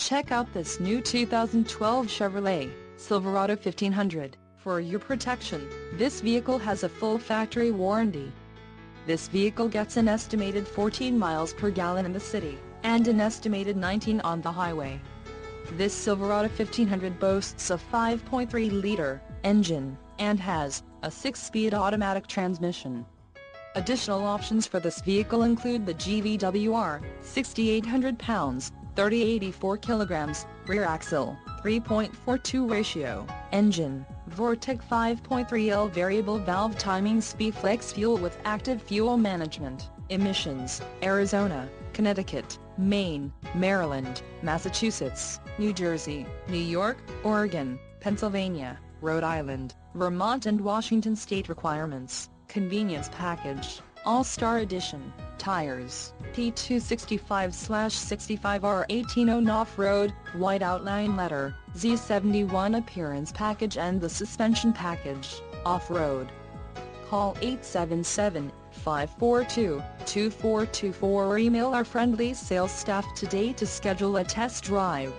Check out this new 2012 Chevrolet Silverado 1500. For your protection, this vehicle has a full factory warranty. This vehicle gets an estimated 14 miles per gallon in the city, and an estimated 19 on the highway. This Silverado 1500 boasts a 5.3-liter engine, and has a 6-speed automatic transmission. Additional options for this vehicle include the GVWR, 6,800 pounds, 3084 kilograms, rear axle, 3.42 ratio, engine, Vortec 5.3L variable valve timing Speedflex fuel with active fuel management, emissions, Arizona, Connecticut, Maine, Maryland, Massachusetts, New Jersey, New York, Oregon, Pennsylvania, Rhode Island, Vermont and Washington state requirements. Convenience package, All-Star Edition, tires, P265/65R 18 off-road, white outline leather, Z71 appearance package and the suspension package, off-road. Call 877-542-2424 or email our friendly sales staff today to schedule a test drive.